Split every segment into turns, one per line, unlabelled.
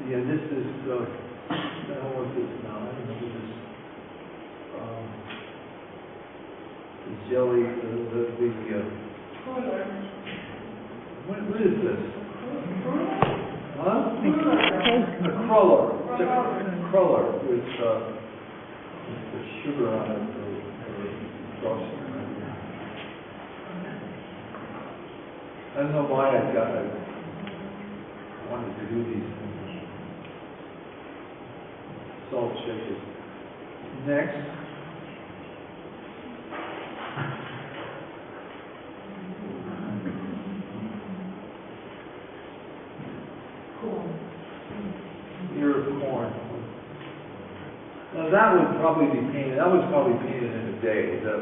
Yeah, this is, I don't know what this is now, I don't know this, the jelly, what is this? Huh? A cruller. It's a cruller with the sugar on it, or frosting. I don't know why I wanted to do these things. Salt shakers. Next. Ear of corn. Now that would probably be painted. That was probably painted in a day. The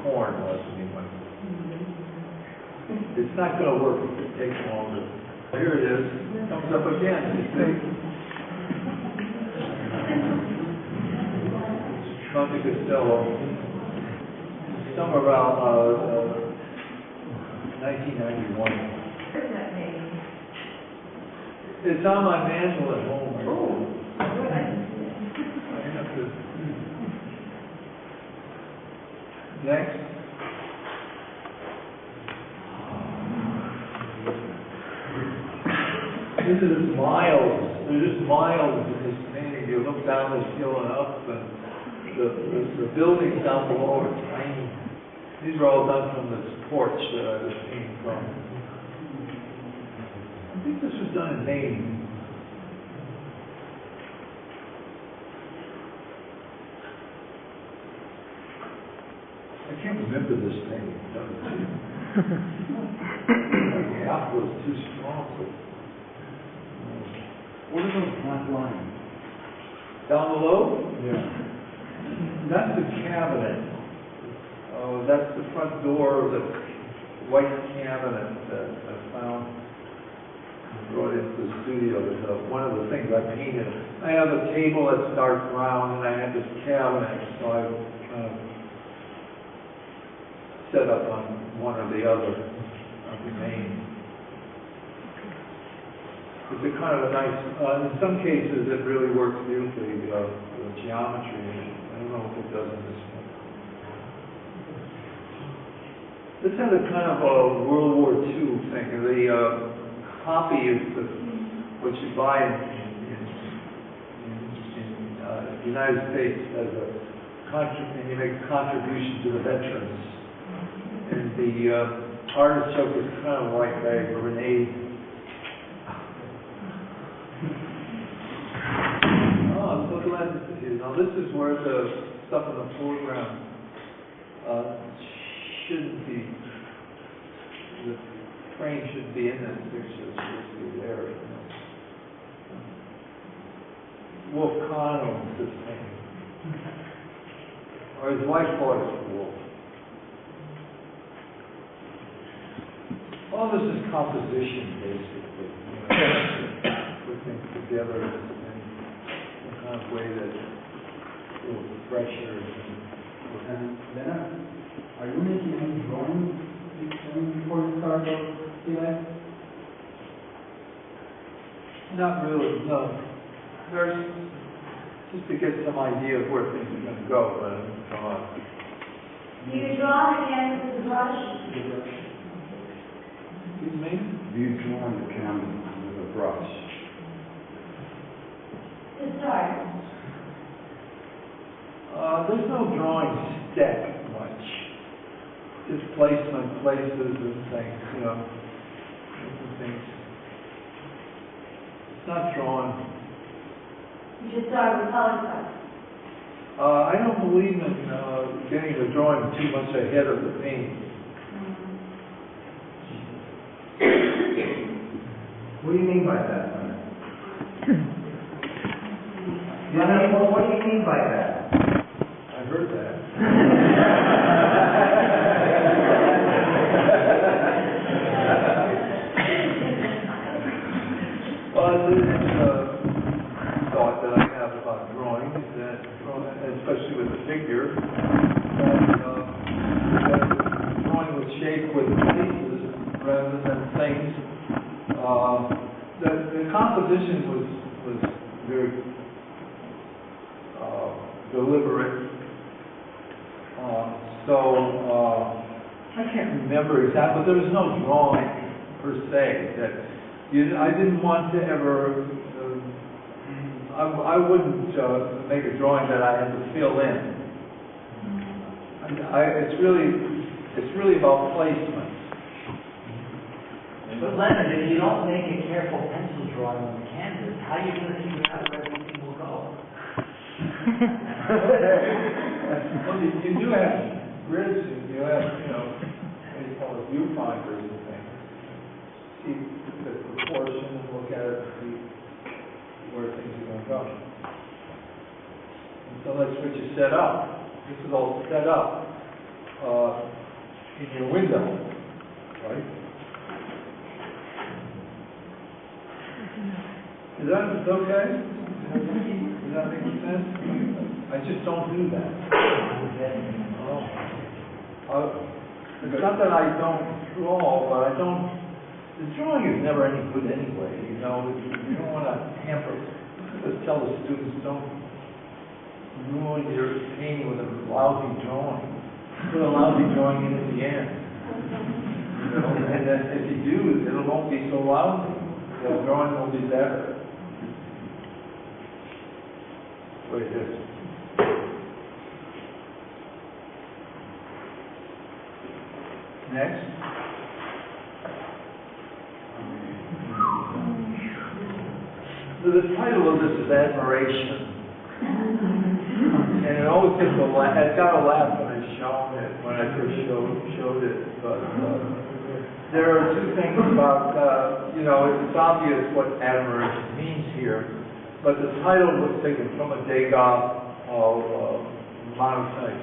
corn was anyway. It's not going to work if it takes longer. Here it is. Comes up again. You see? Monte Castello. Somewhere around 1991. It's on my mantle at home. Oh, I have to. Next. This is miles. They're just miles in this painting. You look down the hill and up, and the buildings down below are tiny. These are all done from the porch that I was painting from. I think this was done in Maine. I can't remember this painting. The gap was too strong. What are those black lines? Down below? Yeah. That's the cabinet. That's the front door of the white cabinet that I found. Brought into the studio. It's one of the things I painted. I have a table that's dark brown, and I have this cabinet, so I kind of set up on one or the other of the main. It's a kind of a nice. In some cases, it really works beautifully. The geometry. I don't know if it does in this one. This had a kind of a World War II thing. The copy is what you buy in the United States as a and you make a contribution to the veterans. And the artist joke is kind of like a grenade. Oh, I'm so glad this is here. Now this is where the stuff in the foreground shouldn't be. The frame should be in this picture. It's supposed to be there. Wolf Kahn owns this thing. Or his wife bought it for Wolf. All this is composition, basically. Put things together in some kind of way that a little fresher.
And Lennart, are you making any drawings before you start today?
Not really, no. There's just to get some idea of where things are going to go, but
Do you draw again with the brush?
Excuse me?
Do you draw on the canvas with a brush?
To start.
There's no drawing stack much. Just placement, places and things, different things. It's not drawn.
You should start with color cards.
I don't believe in getting the drawing too much ahead of the paint.
What do you mean by that? What do you mean by that?
I heard that. Well, this thought that I have about drawing is that, especially with the figure, that drawing was shaped with faces rather than things. The composition was was very deliberate. I can't remember exactly, but there was no drawing per se. I didn't want to ever. I wouldn't make a drawing that I had to fill in. It's really about placement.
But Leonard, if you don't make a careful pencil drawing on the canvas, how are you going to figure out where everything will go?
Well, you do have grids, you have, what do you call it, viewfinders and things. See the proportion and look at it and see where things are going to go. And so that's what you set up. This is all set up in your window, right? Is that okay? Does that make sense? I just don't do that. It's not that I don't draw, but the drawing is never any good anyway, you don't want to hamper. Just tell the students, don't ruin your painting with a lousy drawing. Put a lousy drawing in at the end. And then if you do, it won't be so lousy. The drawing will be better. What is this? Next. So the title of this is Admiration. And it always gets it got a laugh when I first showed it. But there are two things about, it's obvious what admiration means here. But the title was taken from a Degas monotype,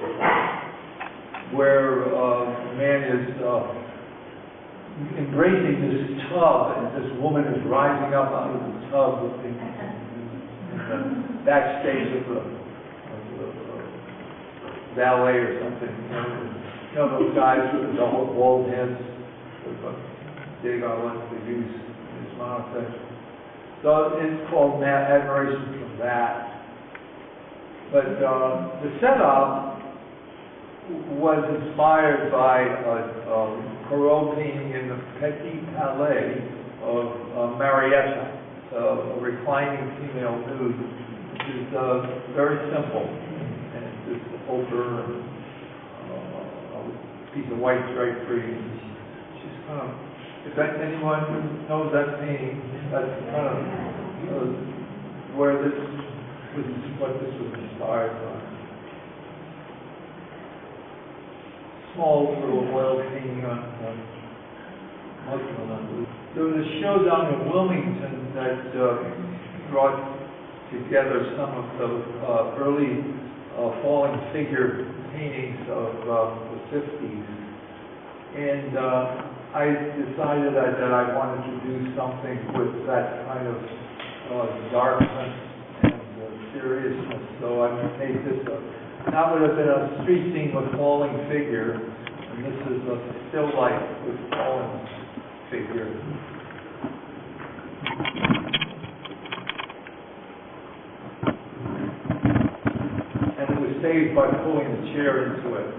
where a man is embracing this tub, and this woman is rising up out of the tub in the backstage of the ballet or something. Those guys with the bald heads, Degas likes to use in his monotype. So it's called admiration from that. But the setup was inspired by a Corot painting in the Petit Palais of Marietta, a reclining female nude, which is very simple. And it's just over a piece of white drapery. She's kind of, if anyone knows that painting, that's kind of where what this was inspired by. Small little oil painting on muslin. There was a show down in Wilmington that brought together some of the early falling figure paintings of the 50s. And I decided that I wanted to do something with that kind of darkness and seriousness. So I made this that would have been a street scene with falling figure, and this is a still life with falling figure. And it was saved by pulling the chair into it.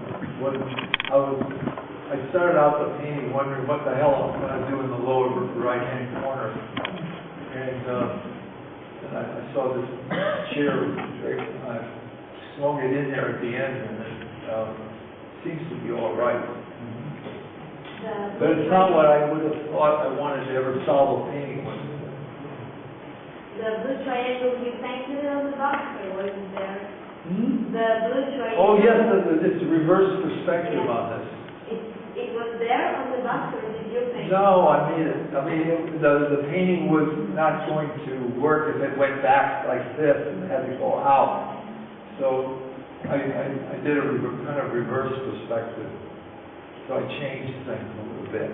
I started out the painting wondering what the hell I was going to do in the lower right-hand corner. And I saw this chair, I swung it in there at the end, and it seems to be all right. But it's not what I would have thought I wanted to ever solve a painting with.
The blue triangle you painted on the box, or wasn't there? The blue triangle.
Oh yes, it's a reverse perspective on this.
It was there on the box, or did you paint it?
No, I made it. The painting was not going to work if it went back like this and had to go out. So I did a kind of reverse perspective. So I changed things a little bit.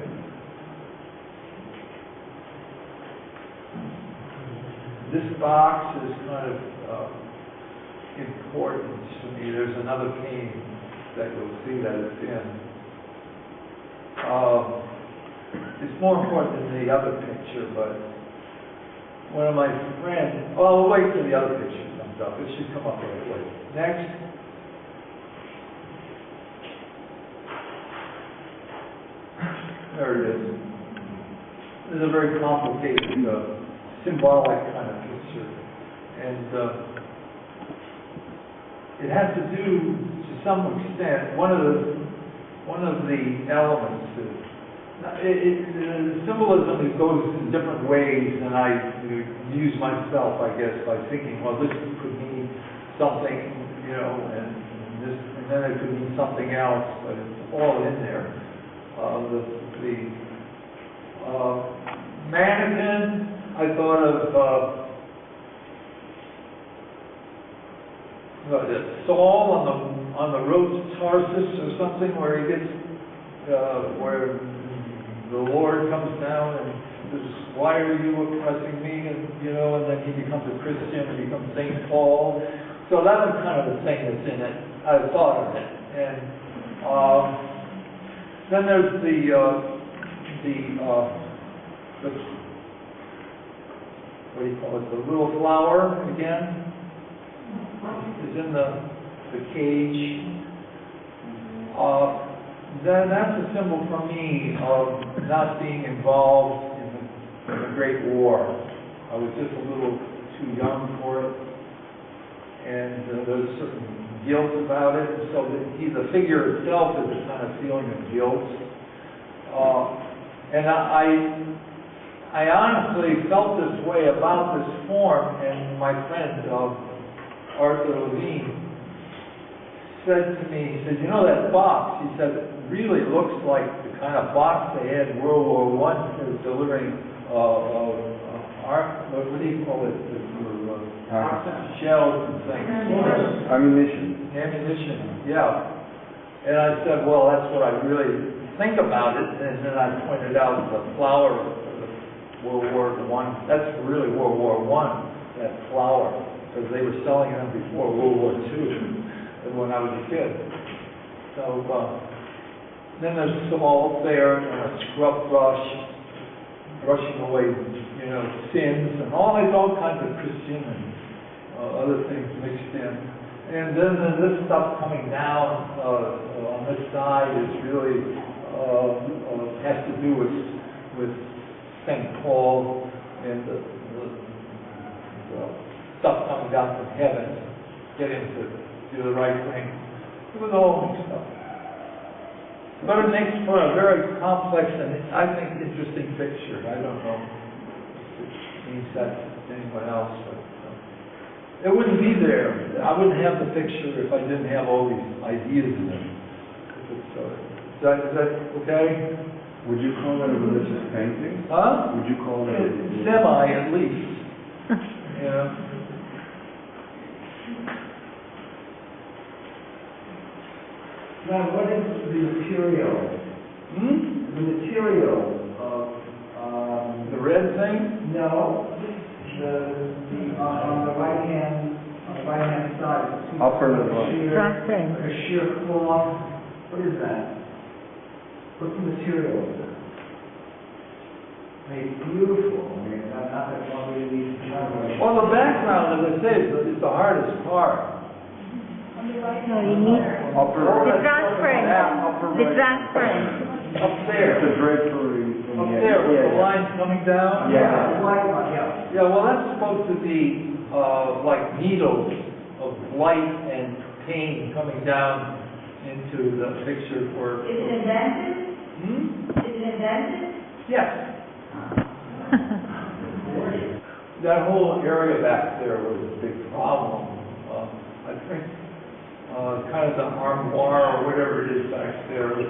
This box is kind of important to me. There's another painting that you'll see that it's in. It's more important than the other picture, but one of my friends, oh, we'll wait till the other picture comes up. It should come up right away. Next. There it is. This is a very complicated, symbolic kind of picture. And it has to do, to some extent, one of the elements. Symbolism, it goes in different ways, and I use myself, I guess, by thinking, well, this could mean something, and then it could mean something else, but it's all in there. The mannequin, I thought of Saul on the road to Tarsus or something, where he gets where the Lord comes down and says, "Why are you oppressing me?" And then he becomes a Christian and becomes St. Paul. So that was kind of the thing that's in it. I thought of it, and then there's the what do you call it? The little flower again is in the cage. Then that's a symbol for me of not being involved in the Great War. I was just a little too young for it, and there's a certain guilt about it. So the figure itself is a kind of feeling of guilt. And I honestly felt this way about this form, and my friend Arthur Levine said to me, he said, that box, he said, it really looks like the kind of box they had in World War I for delivering, what do you call it, shells and things. Ammunition, yeah. And I said, well, that's what I really think about it, and then I pointed out the flower of World War I. That's really World War I, that flower, because they were selling them before World War II. When I was a kid. So then there's salt there and a scrub brush, brushing away, sins and all kinds of Christian and other things mixed in. And then this stuff coming down on this side is really has to do with St. Paul and the stuff coming down from heaven, getting to do the right thing. It was all mixed up. But it makes for a very complex and, I think, interesting picture. I don't know if it means that to anyone else, but it wouldn't be there. I wouldn't have the picture if I didn't have all these ideas in it. Is that okay?
Would you call that a religious painting?
Huh?
Would you call that
semi, at least.
Now, what is the material? The material of
the red thing?
No, on the right hand side.
Upper
like a sheer cloth. What is that? What's the material? It's beautiful. Not that one really needs to have.
Well, the background, as I say, is the hardest part.
No, you need the transference. The transference.
Up there.
The drapery.
Up there, with the lines coming down.
Yeah, the white one, yeah.
Yeah, well, that's supposed to be like needles of light and pain coming down into the picture for.
Is it invented? Is it invented?
Yes. That whole area back there was a big problem. I think kind of the armoire or whatever it is back there was